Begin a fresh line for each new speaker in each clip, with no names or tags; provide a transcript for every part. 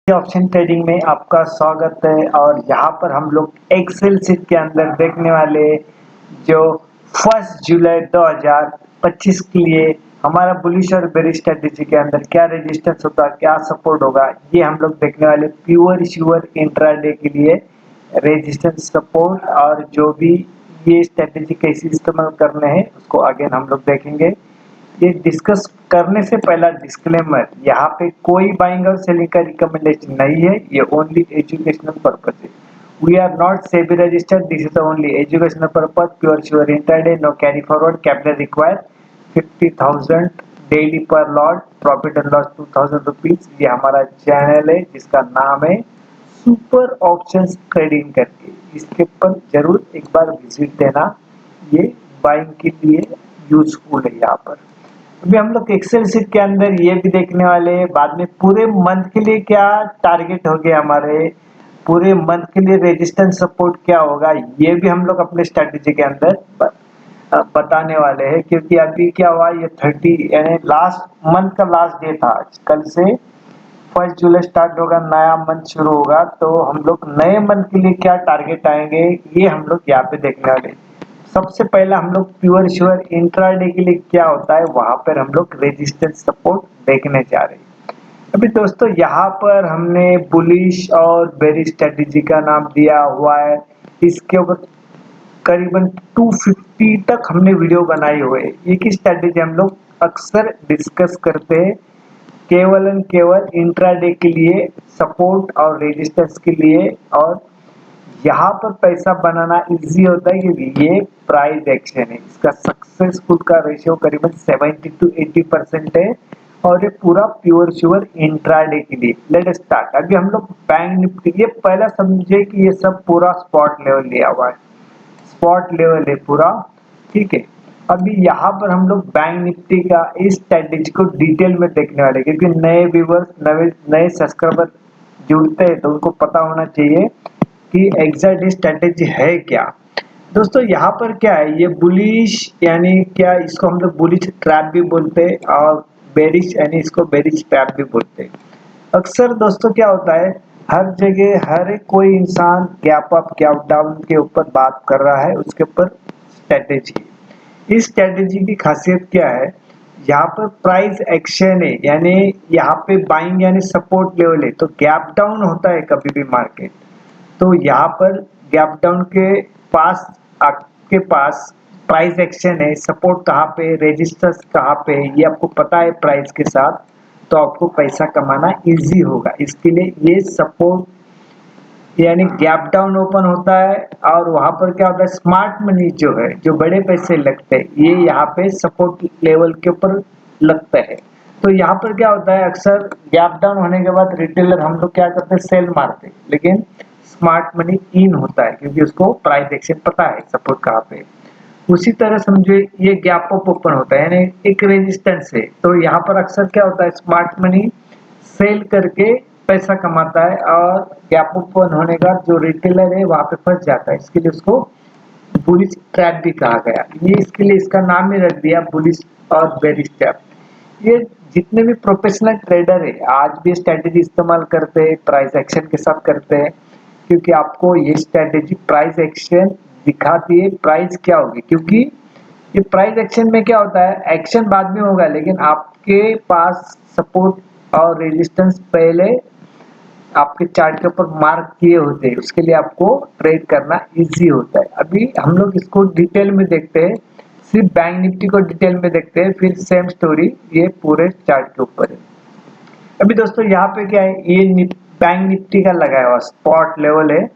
Option trading में आपका स्वागत है। और यहाँ पर हम लोग एक्सेल शीट के अंदर देखने वाले जो 1 जुलाई 2025 के लिए हमारा बुलिश और बेरिश स्ट्रेटेजी के अंदर क्या रेजिस्टेंस होगा, क्या सपोर्ट होगा, ये हम लोग देखने वाले। प्योर श्योर इंट्राडे के लिए रेजिस्टेंस, सपोर्ट और जो भी ये स्ट्रेटेजी कैसे इस्तेमाल करने हैं उसको अगेन हम लोग देखेंगे। ये डिस्कस करने से पहला डिस्क्लेमर, यहाँ पे कोई बाइंग और सेलिंग का रिकमेंडेशन नहीं है, ये ओनली एजुकेशनल पर्पज है। We are not SEBI registered, this is only educational purpose, pure sure intraday, no carry forward, capital required 50,000 daily per lot, profit and loss 2000 rupees. ये हमारा चैनल है जिसका नाम है सुपर ऑप्शंस ट्रेडिंग करके, इसके ऊपर जरूर एक बार विजिट देना, ये बाइंग के लिए यूजफुल है। यहाँ पर अभी हम लोग एक्सेल शीट के अंदर ये भी देखने वाले हैं बाद में पूरे मंथ के लिए क्या टारगेट हो गया, हमारे पूरे मंथ के लिए रेजिस्टेंस सपोर्ट क्या होगा, ये भी हम लोग अपने स्ट्रेटेजी के अंदर बताने वाले हैं। क्योंकि अभी क्या हुआ, ये 30 यानी लास्ट मंथ का लास्ट डे था, कल से 1 जुलाई स्टार्ट होगा, नया मंथ शुरू होगा। तो हम लोग नए मंथ के लिए क्या टारगेट आएंगे ये हम लोग यहाँ पे देखने वाले। सबसे पहला हम लोग प्योर श्योर इंट्राडे के लिए क्या होता है वहां पर हम लोग रेजिस्टेंस सपोर्ट देखने जा रहे हैं। अभी दोस्तों यहाँ पर हमने बुलिश और बेरिश स्ट्रेटेजी का नाम दिया हुआ है, इसके ऊपर करीबन 250 तक हमने वीडियो बनाई हुए। एक ही स्ट्रेटेजी हम लोग अक्सर डिस्कस करते हैं, केवल एंड केवल इंट्राडे के लिए, सपोर्ट और रेजिस्टेंस के लिए। और यहाँ पर पैसा बनाना इजी होता है क्योंकि ये प्राइस एक्शन है, इसका सक्सेसफुल का रेशियो करीबन 70 to 80% है। और ये पूरा प्योर श्योर इंट्राडे के लिए। Let start. अभी हम लोग बैंक निफ्टी, ये पहला समझे कि ये सब पूरा स्पॉट लेवल लिया हुआ है, स्पॉट लेवल है पूरा, ठीक है। अभी यहाँ पर हम लोग बैंक निफ्टी का इस स्ट्रेटेजी को डिटेल में देखने वाले, क्योंकि नए व्यूवर्स, नए सब्सक्राइबर जुड़ते हैं तो उनको पता होना चाहिए कि एग्जैक्ट स्ट्रेटेजी है क्या। दोस्तों यहाँ पर क्या है, ये बुलिश यानी क्या, इसको हम लोग बुलिश ट्रैप भी बोलते हैं और बेरिश यानी इसको बेरिश ट्रैप भी बोलते हैं। अक्सर दोस्तों क्या होता है, हर जगह हर एक कोई इंसान गैप अप गैप डाउन के ऊपर बात कर रहा है, उसके ऊपर स्ट्रेटेजी। इस स्ट्रेटेजी की खासियत क्या है, यहाँ पर प्राइस एक्शन है, यानी यहाँ पे बाइंग यानी सपोर्ट लेवल है, तो गैप डाउन होता है कभी भी मार्केट। तो यहाँ पर गैप डाउन के पास आपके पास प्राइस एक्शन है, सपोर्ट कहाँ पे, रेजिस्टेंस कहाँ पे, ये आपको पता है प्राइस के साथ, तो आपको पैसा कमाना इजी होगा। इसके लिए ये सपोर्ट यानी गैप डाउन ओपन होता है और वहां पर क्या होता है, स्मार्ट मनी जो है, जो बड़े पैसे लगते हैं, ये यहाँ पे सपोर्ट लेवल के ऊपर लगता है। तो यहाँ पर क्या होता है, अक्सर गैप डाउन होने के बाद रिटेलर हम लोग क्या करते हैं, सेल मारते हैं, लेकिन स्मार्ट मनी इन होता है क्योंकि उसको प्राइस एक्शन पता है सपोर्ट कहाँ पे। उसी तरह समझो ये गैप अप ओपन होता है, यानी एक रेजिस्टेंस है, तो यहाँ पर अक्सर क्या होता है, स्मार्ट मनी सेल करके पैसा कमाता है और गैप ओपन होने का जो रिटेलर है वहां पे फंस जाता है। इसके लिए उसको बुलिश ट्रैप भी कहा गया, ये इसके लिए इसका नाम ही रख दिया बुलिश और बेरिश ट्रैप। ये जितने भी प्रोफेशनल ट्रेडर है आज भी स्ट्रेटेजी इस्तेमाल करते हैं, प्राइस एक्शन के साथ करते हैं, क्योंकि आपको ये स्ट्रेटेजी प्राइस एक्शन दिखाती है प्राइस क्या होगी। क्योंकि ये प्राइस एक्शन में क्या होता है, एक्शन बाद में होगा लेकिन आपके पास सपोर्ट और रेजिस्टेंस पहले आपके चार्ट के ऊपर मार्क किए होते हैं, उसके लिए आपको ट्रेड करना इजी होता है। अभी हम लोग इसको डिटेल में देखते हैं, सिर्फ बैंक निफ्टी को डिटेल में देखते हैं, फिर सेम स्टोरी ये पूरे चार्ट के ऊपर है। अभी दोस्तों यहाँ पे क्या है, ये बैंक निफ्टी का लगाया हुआ स्पॉट लेवल है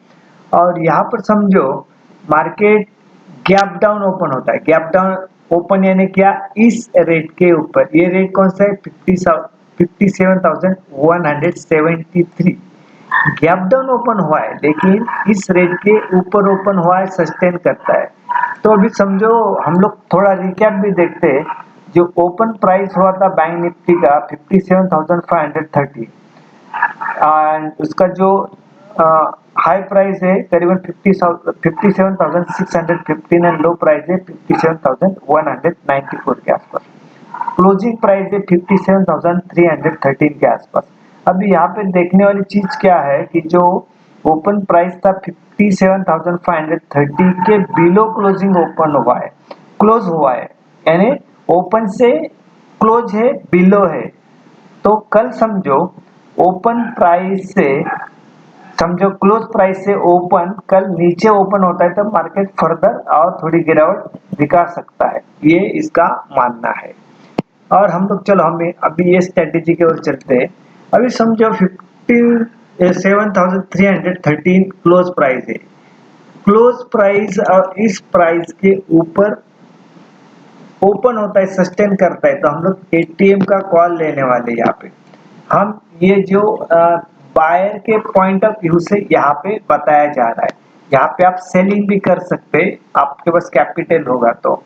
और यहाँ पर समझो मार्केट गैप डाउन ओपन होता है। गैप डाउन ओपन यानी क्या, इस रेट के ऊपर, ये रेट कौन सा है, 57,173 गैप डाउन ओपन हुआ है, लेकिन इस रेट के ऊपर ओपन हुआ है, सस्टेन करता है। तो अभी समझो हम लोग थोड़ा रिकैप भी देखते हैं, जो ओपन प्राइस हुआ था बैंक निफ्टी का 57,530 एंड उसका जो हाई प्राइस है करीबन 57,615 एंड लो प्राइस है 57,194 के आसपास। क्लोजिंग प्राइस है 57,313 के आसपास। अभी यहाँ पे देखने वाली चीज क्या है कि जो ओपन प्राइस था 57,530 के बिलो क्लोजिंग ओपन हुआ है, क्लोज हुआ है, यानी ओपन से क्लोज है, बिलो है। तो कल समझो ओपन प्राइस से, समझो क्लोज प्राइस से ओपन कल नीचे ओपन होता है तो मार्केट फर्दर और थोड़ी गिरावट दिखा सकता है, ये इसका मानना है। और हम लोग चलो हमें अभी ये स्ट्रेटेजी की ओर चलते हैं। अभी समझो 57,313 क्लोज प्राइस है। क्लोज प्राइस और इस प्राइस के ऊपर ओपन होता है, सस्टेन करता है, तो हम लोग एटीएम का कॉल लेने वाले यहाँ पे। हम ये जो बायर के पॉइंट ऑफ व्यू से यहाँ पे बताया जा रहा है, यहाँ पे आप सेलिंग भी कर सकते हैं, आपके पास कैपिटल होगा तो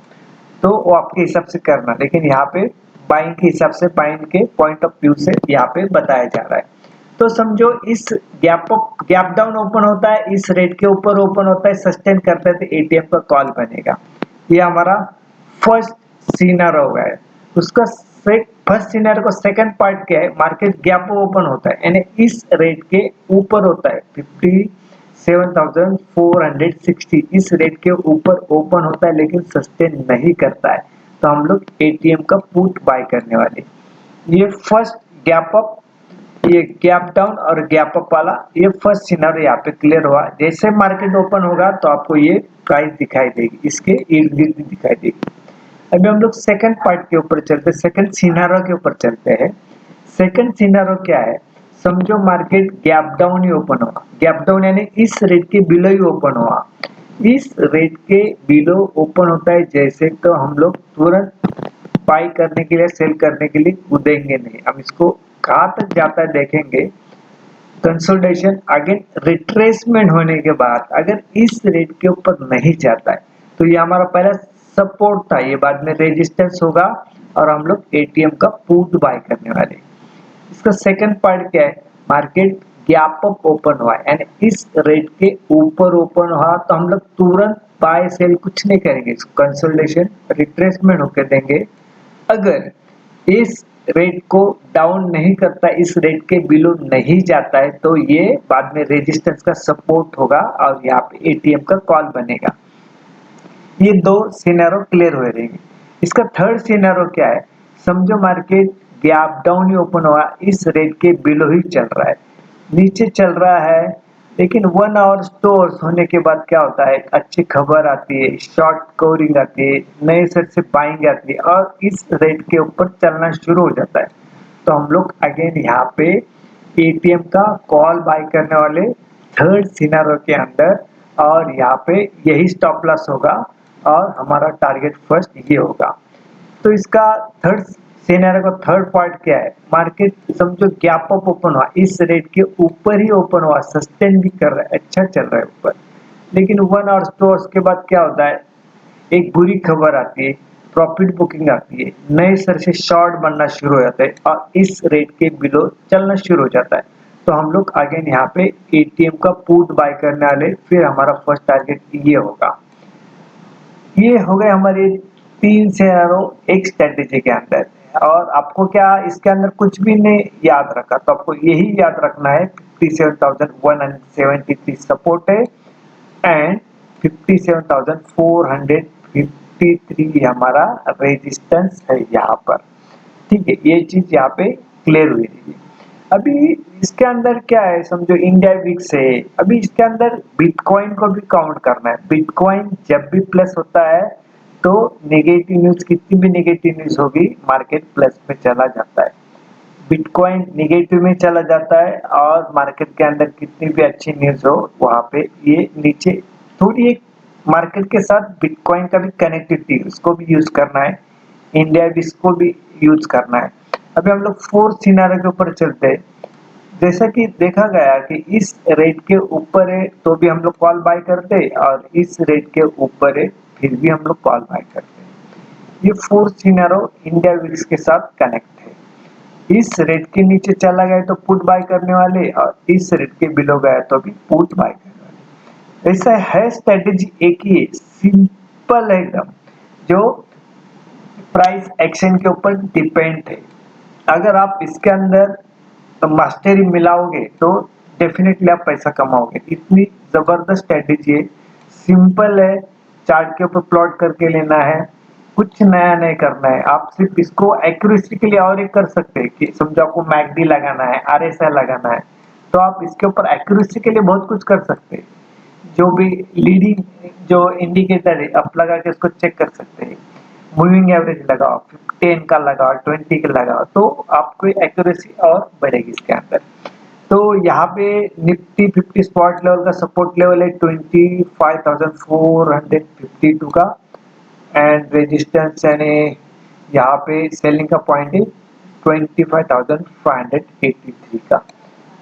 वो आपके हिसाब से करना, लेकिन यहाँ पे बाइंग के हिसाब से, बाइंग के पॉइंट ऑफ व्यू से यहाँ पे बताया जा रहा है। तो समझो इस गैप डाउन ओपन होता है, इस रेट के ऊपर ओपन होता है, सस्टेन करता है, तो एटीएम का कॉल बनेगा। ये हमारा फर्स्ट सीनर हो गया है। उसका फर्स्ट सीनर को सेकंड पार्ट क्या है, मार्केट गैप ओपन होता है, यानी इस रेट के ऊपर होता है 57,460, इस रेट के ऊपर ओपन होता है लेकिन सस्टेन नहीं करता है, तो हम लोग एटीएम का पुट बाय करने वाले। ये फर्स्ट गैप अप, ये गैप डाउन और गैप अप वाला ये फर्स्ट सिनेरियो यहाँ पे क्लियर हुआ। जैसे मार्केट ओपन होगा तो आपको ये प्राइस दिखाई देगी, इसके इर्द गिर्द दिखाई देगी। अभी हम लोग सेकंड पार्ट के ऊपर चलते हैं, सेकंड सिनेरियो के ऊपर चलते हैं। सेकंड सिनेरियो क्या है, समझो मार्केट गैप डाउन ही ओपन हुआ, गैप डाउन यानी इस रेट के बिलो ही ओपन हुआ। इस रेट के बिलो ओपन होता है जैसे, तो हम लोग तुरंत बाई करने के लिए, सेल करने के लिए कूदेंगे नहीं, हम इसको कहाँ तक जाता है देखेंगे। कंसोलिडेशन अगेन रिट्रेसमेंट होने के बाद अगर इस रेट के ऊपर नहीं जाता है तो ये हमारा पहला सपोर्ट था, ये बाद में रेजिस्टेंस होगा और हम लोग एटीएम का पुट बाय करने वाले। इसका सेकंड पार्ट क्या है, मार्केट गैप अप ओपन हुआ यानी इस रेट के ऊपर ओपन हुआ तो हम लोग तुरंत बाय सेल कुछ नहीं करेंगे, कंसोलिडेशन रिट्रेसमेंट होकर देंगे। अगर इस रेट को डाउन नहीं करता, इस रेट के बिलो नहीं जाता है, तो ये बाद में रेजिस्टेंस का सपोर्ट होगा और यहाँ पे एटीएम का कॉल बनेगा। ये दो सिनेरियो क्लियर हो रहेंगे। इसका थर्ड सिनेरियो क्या है, समझो मार्केट गैप डाउन ही ओपन हुआ, इस रेट के बिलो ही चल रहा है, नीचे चल रहा है, लेकिन 1 आवर स्टोर्स होने के बाद क्या होता है, अच्छी खबर आती है, शॉर्ट कवरिंग आती है, नए सेट से बाइंग आती है और इस रेट के ऊपर चलना शुरू हो जाता है, तो हम लोग अगेन यहाँ पे एटीएम का कॉल बाय करने वाले थर्ड सिनेरियो के अंदर, और यहाँ पे यही स्टॉप लॉस होगा और हमारा टारगेट फर्स्ट ये होगा। तो इसका थर्ड सिनेरियो का थर्ड पार्ट क्या है, मार्केट समझो गैप अप ओपन हुआ, इस रेट के ऊपर ही ओपन हुआ, सस्टेन भी कर रहा है, अच्छा चल रहा है ऊपर, लेकिन 1 आवर स्टोर्स के बाद क्या होता है, एक बुरी खबर आती है, प्रॉफिट बुकिंग आती है, नए सर से शॉर्ट बनना शुरू हो जाता है और इस रेट के बिलो चलना शुरू हो जाता है, तो हम लोग अगेन यहाँ पे एटीएम का पुट बाय करने वाले, फिर हमारा फर्स्ट टारगेट ये होगा। ये हो गए हमारे 3 सिनेरियो एक स्ट्रेटेजी के अंदर। और आपको क्या इसके अंदर कुछ भी नहीं याद रखा, तो आपको यही याद रखना है 57,173 सपोर्ट है एंड 57,453 हमारा रेजिस्टेंस है यहाँ पर। ठीक है, ये चीज यहाँ पे क्लियर हुई थी। अभी इसके अंदर क्या है, समझो इंडिया विक्स है, अभी इसके अंदर बिटकॉइन को भी काउंट करना है। बिटकॉइन जब भी प्लस होता है तो नेगेटिव न्यूज, कितनी भी नेगेटिव न्यूज होगी, मार्केट प्लस में चला जाता है। बिटकॉइन नेगेटिव में चला जाता है और मार्केट के अंदर कितनी भी अच्छी न्यूज हो वहां पे ये नीचे थोड़ी एक, मार्केट के साथ बिटकॉइन का भी कनेक्टिविटी उसको भी यूज करना है, इंडिया भी इसको भी यूज करना है। अभी हम लोग फोर्थ सिनेरियो के ऊपर चलते हैं। जैसा कि देखा गया कि इस रेट के ऊपर है तो भी हम लोग कॉल बाय करते हैं और इस रेट के ऊपर है फिर भी हम लोग कॉल बाय करते हैं। ये फोर्थ सिनेरियो इंडिया विक्स के साथ कनेक्ट है। इस रेट के नीचे चला गया तो पुट बाय करने वाले और इस रेट के बिलो गया तो भी पुट बाय करने वाले। ऐसा है, स्ट्रेटेजी एक ही है, सिंपल है एकदम, जो प्राइस एक्शन के ऊपर डिपेंड है। अगर आप इसके अंदर मास्टरी मिलाओगे तो डेफिनेटली आप पैसा कमाओगे। इतनी जबरदस्त स्ट्रेटेजी है, सिंपल है, चार्ट के ऊपर प्लॉट करके लेना है, कुछ नया नहीं करना है। आप सिर्फ इसको एक्यूरेसी के लिए और एक कर सकते हैं कि समझो आपको मैकडी लगाना है, आरएसआई लगाना है, तो आप इसके ऊपर एक्यूरेसी के लिए बहुत कुछ कर सकते हैं। जो भी लीडिंग जो इंडिकेटर है आप लगा के उसको चेक कर सकते हैं। मूविंग एवरेज लगाओ, 10 का लगाओ, 20 का लगाओ, तो आपको एक्यूरेसी और बढ़ेगी इसके अंदर। तो यहाँ पे निफ्टी 50 स्पॉट लेवल का सपोर्ट लेवल है 25,452 का, एंड रेजिस्टेंस यानी यहाँ पे सेलिंग का पॉइंट है 25,583 का।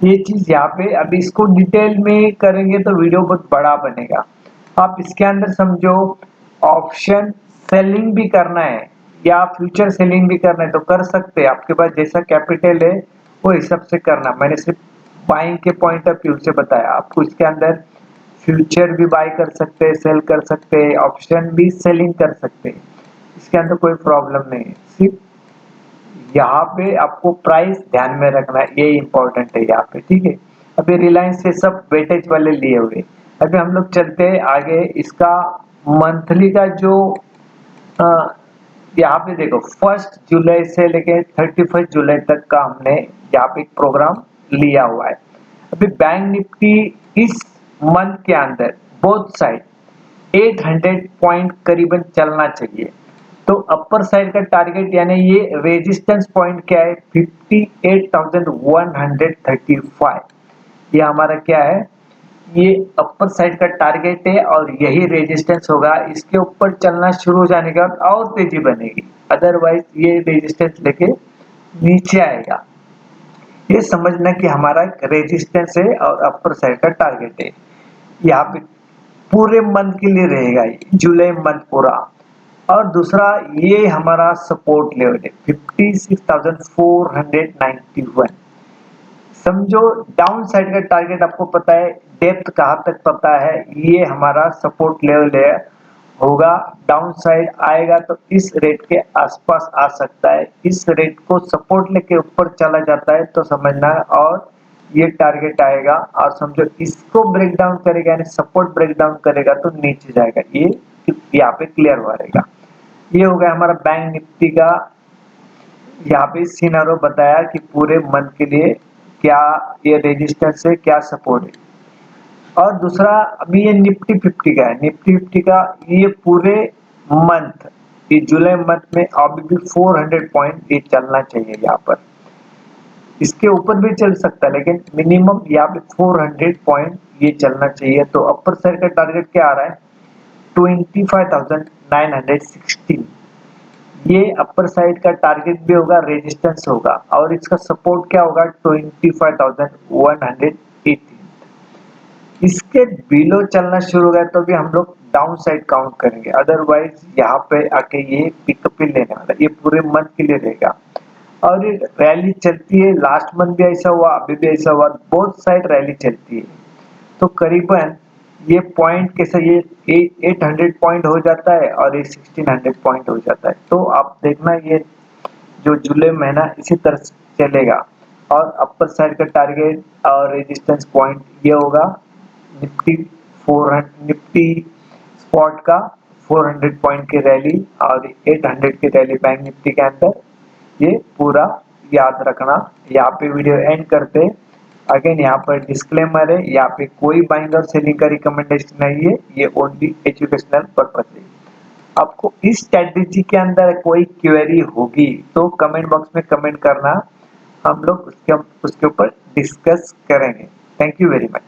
ये चीज यहाँ पे अभी इसको डिटेल में करेंगे तो वीडियो बहुत बड़ा बनेगा। आप इसके अंदर समझो ऑप्शन सेलिंग भी करना है या फ्यूचर सेलिंग भी करना है तो कर सकते हैं, आपके पास जैसा कैपिटल है वो हिसाब से करना। मैंने सिर्फ बाइंग के पॉइंट ऑफ व्यू से बताया आपको। इसके अंदर फ्यूचर भी बाय कर सकते हैं, सेल कर सकते हैं, ऑप्शन भी सेलिंग कर सकते हैं, इसके अंदर कोई प्रॉब्लम नहीं है। सिर्फ यहाँ पे आपको प्राइस ध्यान में रखना है, ये इंपॉर्टेंट है यहाँ पे, ठीक है। अभी रिलायंस से सब वेटेज वाले लिए हुए। अभी हम लोग चलते हैं आगे। इसका मंथली का जो यहाँ पे देखो 1 जुलाई से लेके 31 जुलाई तक का हमने यहाँ पे एक प्रोग्राम लिया हुआ है। अभी बैंक निफ्टी इस मंथ के अंदर बोथ साइड 800 पॉइंट करीबन चलना चाहिए। तो अपर साइड का टारगेट यानी ये रेजिस्टेंस पॉइंट क्या है 58,135। ये हमारा क्या है, ये अपर साइड का टारगेट है और यही रेजिस्टेंस होगा। इसके ऊपर चलना शुरू हो जाने के बाद और तेजी बनेगी, अदरवाइज ये रेजिस्टेंस लेके नीचे आएगा। ये समझना कि हमारा रेजिस्टेंस है और अपर साइड का टारगेट है। यहाँ पे पूरे मंथ के लिए रहेगा, ये जुलाई मंथ पूरा। और दूसरा ये हमारा सपोर्ट लेवल है 56,491। समझो डाउन साइड का टारगेट आपको पता है, डेप्थ कहाँ तक पता है, ये हमारा सपोर्ट लेवल है होगा। डाउन साइड आएगा तो इस रेट के आसपास आ सकता है। इस रेट को सपोर्ट लेके ऊपर चला जाता है तो समझना है, और ये टारगेट आएगा और समझो इसको ब्रेक डाउन करेगा यानी सपोर्ट ब्रेक डाउन करेगा तो नीचे जाएगा। ये यहाँ पे क्लियर हो रहेगा। ये हो गया हमारा बैंक निफ्टी का यहाँ पे सिनारो बताया कि पूरे मंथ के लिए क्या ये रेजिस्टेंस है, क्या सपोर्ट है। और दूसरा अभी ये निफ्टी 50 का है। निफ्टी 50 का ये पूरे मंथ, ये जुलाई मंथ में अभी भी 400 पॉइंट ये चलना चाहिए यहाँ पर। इसके ऊपर भी चल सकता है लेकिन मिनिमम यहाँ पे 400 पॉइंट ये चलना चाहिए। तो अपर साइड का टारगेट क्या आ रहा है 25,916। ये अपर साइड का टारगेट भी होगा, रेजिस्टेंस होगा, और इसका सपोर्ट क्या होगा 25,118। इसके बिलो चलना शुरू हो गया तो भी हम लोग डाउन साइड काउंट करेंगे, अदरवाइज यहाँ पे आके ये पिकअप ही लेने वाला, ये पूरे मंथ के लिए रहेगा। और ये रैली चलती है, लास्ट मंथ भी ऐसा हुआ, अभी भी ऐसा हुआ, बोथ साइड रैली चलती है। तो करीबन ये पॉइंट कैसे ये 800 पॉइंट हो जाता है और ये 1600 पॉइंट हो जाता है। तो आप देखना ये जो जुलाई महीना इसी तरह से चलेगा। और अपर साइड का टारगेट और रेजिस्टेंस पॉइंट ये होगा निफ्टी 400, निफ्टी स्पॉट का 400 पॉइंट की रैली और 800 की रैली बैंक निफ्टी के अंदर, ये पूरा याद रखना। यहाँ पे वीडियो एंड करते। अगेन यहाँ पर डिस्क्लेमर है, यहाँ पे कोई बाइंग और सेलिंग का रिकमेंडेशन नहीं है, ये ओनली एजुकेशनल पर्पस है। आपको इस स्ट्रेटेजी के अंदर कोई क्वेरी होगी तो कमेंट बॉक्स में कमेंट करना, हम लोग उसके ऊपर डिस्कस करेंगे। Thank you very much.